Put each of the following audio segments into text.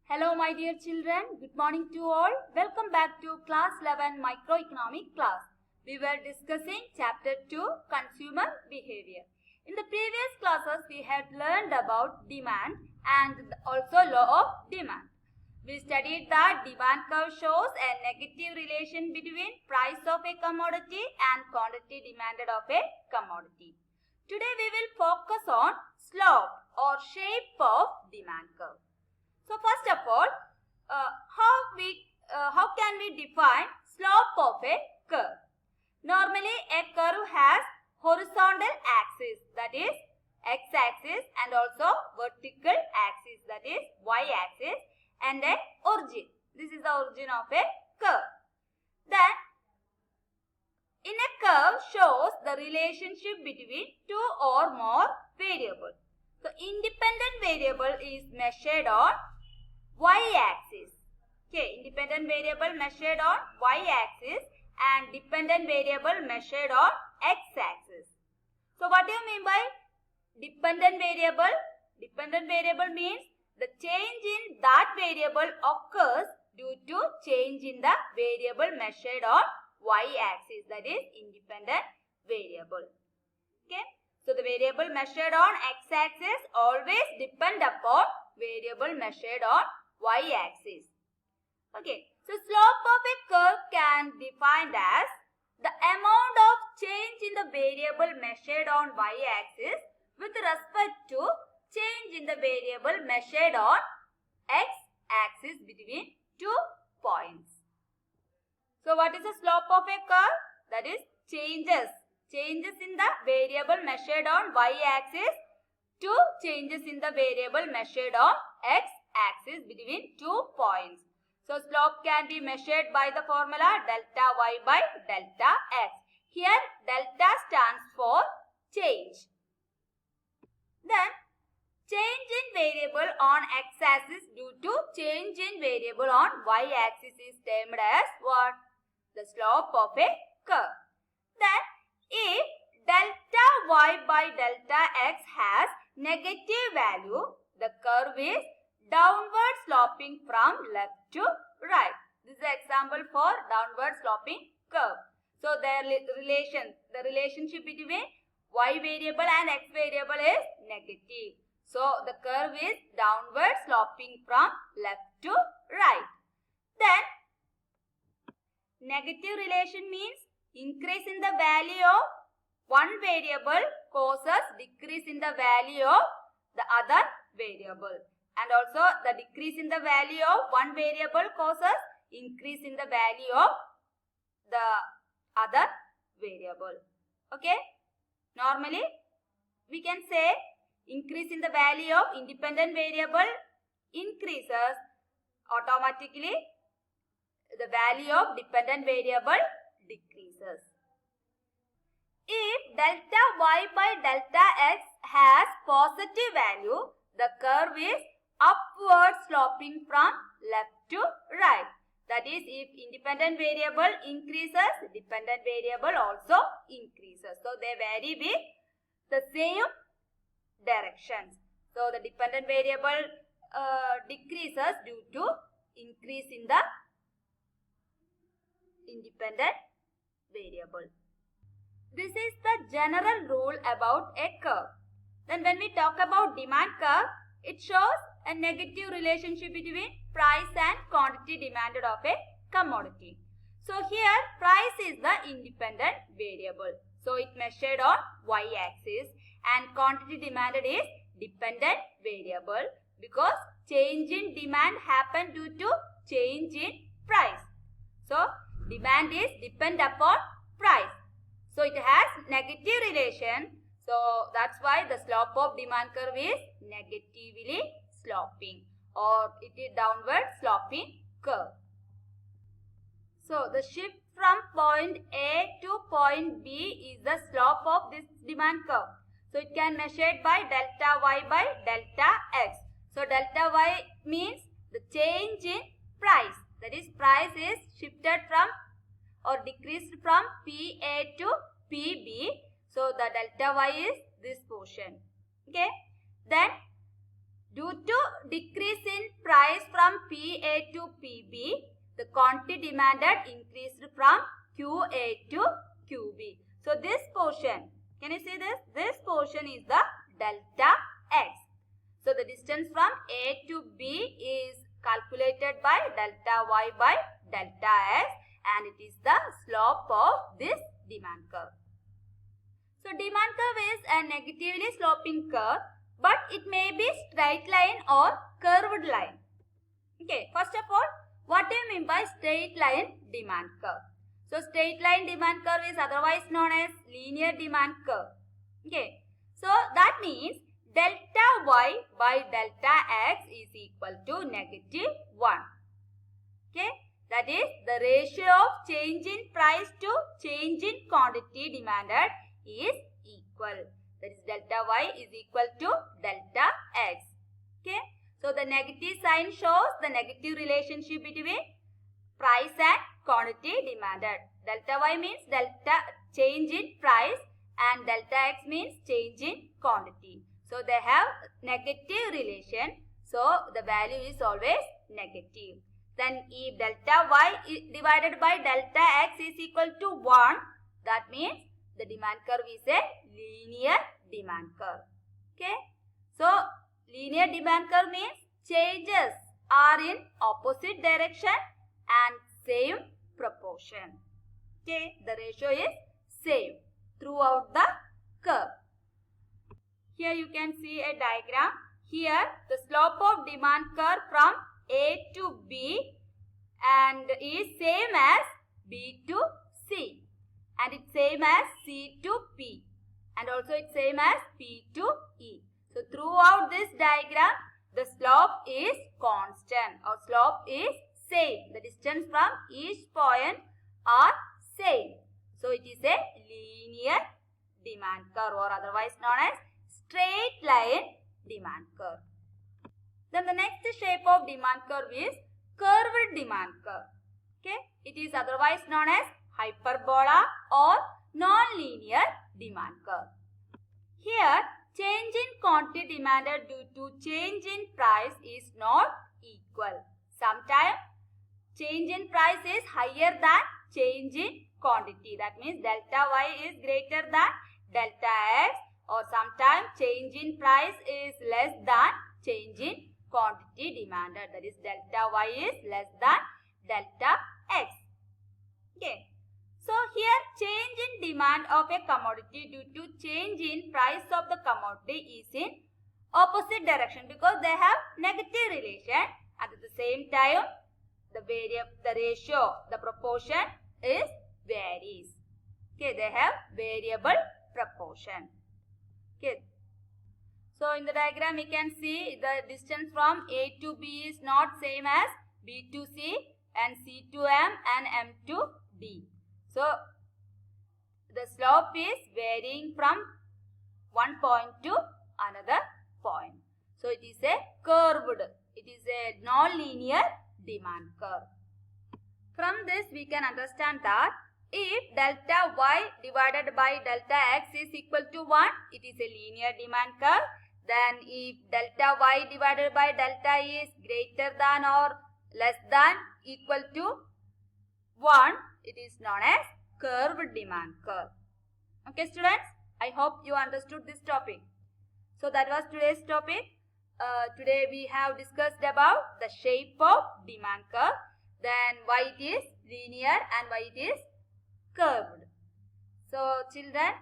Hello my dear children, good morning to all. Welcome back to class 11 microeconomic class. We were discussing chapter 2 consumer behavior. In the previous classes we had learned about demand and also law of demand. We studied that demand curve shows a negative relation between price of a commodity and quantity demanded of a commodity. Today we will focus on slope or shape of demand curve. So first of all, how can we define slope of a curve? Normally a curve has horizontal axis, that is x-axis, and also vertical axis, that is y-axis, and an origin. This is the origin of a curve. Then in a curve shows the relationship between two or more variables. So independent variable is measured on y-axis. Okay, independent variable measured on y-axis and dependent variable measured on x-axis. So what do you mean by dependent variable? Dependent variable means the change in that variable occurs due to change in the variable measured on y-axis, that is independent variable. Okay, so the variable measured on x-axis always depend upon variable measured on y-axis. Okay, so slope of a curve can be defined as the amount of change in the variable measured on y-axis with respect to change in the variable measured on x-axis between two points. So what is the slope of a curve? That is changes in the variable measured on y-axis to changes in the variable measured on x-axis between two points. So slope can be measured by the formula delta y by delta x. Here delta stands for change. Then change in variable on x-axis due to change in variable on y-axis is termed as what? The slope of a curve. Then if delta y by delta x has negative value, the curve is downward sloping from left to right. This is an example for downward sloping curve. So the relationship between y variable and x variable is negative. So the curve is downward sloping from left to right. Then negative relation means increase in the value of one variable causes decrease in the value of the other variable. And also the decrease in the value of one variable causes increase in the value of the other variable. Okay. Normally we can say increase in the value of independent variable increases, automatically the value of dependent variable decreases. If delta y by delta x has positive value, the curve is upward sloping from left to right. That is, if independent variable increases, dependent variable also increases. So they vary with the same directions. So the dependent variable decreases due to increase in the independent variable. This is the general rule about a curve. Then when we talk about demand curve, it shows a negative relationship between price and quantity demanded of a commodity. So here price is the independent variable. So it measured on y-axis and quantity demanded is dependent variable because change in demand happened due to change in price. So demand is depend upon price. So it has negative relation. So that's why the slope of demand curve is negatively sloping or it is downward sloping curve. So the shift from point A to point B is the slope of this demand curve. So it can be measured by delta y by delta x. So delta y means the change in price. That is price is shifted from or decreased from PA to PB. So the delta y is this portion. Okay. Then Due to decrease in price from PA to PB, the quantity demanded increased from QA to QB. So this portion, can you see this? This portion is the delta X. So the distance from A to B is calculated by delta Y by delta X, and it is the slope of this demand curve. So demand curve is a negatively sloping curve, but it may be straight line or curved line. Okay, first of all, what do you mean by straight line demand curve? So straight line demand curve is otherwise known as linear demand curve. Okay, so that means delta Y by delta X is equal to -1. Okay, that is the ratio of change in price to change in quantity demanded is equal. That is delta Y is equal to delta X. Okay, so the negative sign shows the negative relationship between price and quantity demanded. Delta Y means delta change in price and delta X means change in quantity. So they have negative relation. So the value is always negative. Then if delta Y divided by delta X is equal to 1, that means the demand curve is a linear demand curve. Okay. So linear demand curve means changes are in opposite direction and same proportion. Okay. The ratio is same throughout the curve. Here you can see a diagram. Here the slope of demand curve from A to B and is same as B to C, and it's same as C to P, and also it's same as P to E. So throughout this diagram the slope is constant or slope is same. The distance from each point are same. So it is a linear demand curve or otherwise known as straight line demand curve. Then the next shape of demand curve is curved demand curve. Okay, it is otherwise known as hyperbola or non-linear demand curve. Here, change in quantity demanded due to change in price is not equal. Sometimes change in price is higher than change in quantity. That means delta Y is greater than delta X, or sometimes change in price is less than change in quantity demanded. That is delta Y is less than delta X. Okay. So here change in demand of a commodity due to change in price of the commodity is in opposite direction because they have negative relation, and at the same time the ratio, the proportion is varies. Okay, they have variable proportion. Okay. So in the diagram we can see the distance from A to B is not same as B to C and C to M and M to D. So the slope is varying from one point to another point. So it is a curved, it is a non-linear demand curve. From this we can understand that if delta Y divided by delta X is equal to 1, it is a linear demand curve. Then if delta Y divided by delta is greater than or less than equal to 1, it is known as curved demand curve. Okay students, I hope you understood this topic. So that was today's topic. Today we have discussed about the shape of demand curve, then why it is linear and why it is curved. So children,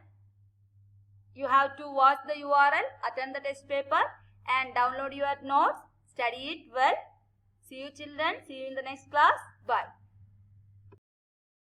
you have to watch the URL, attend the test paper and download your notes. Study it well. See you children. See you in the next class. Bye.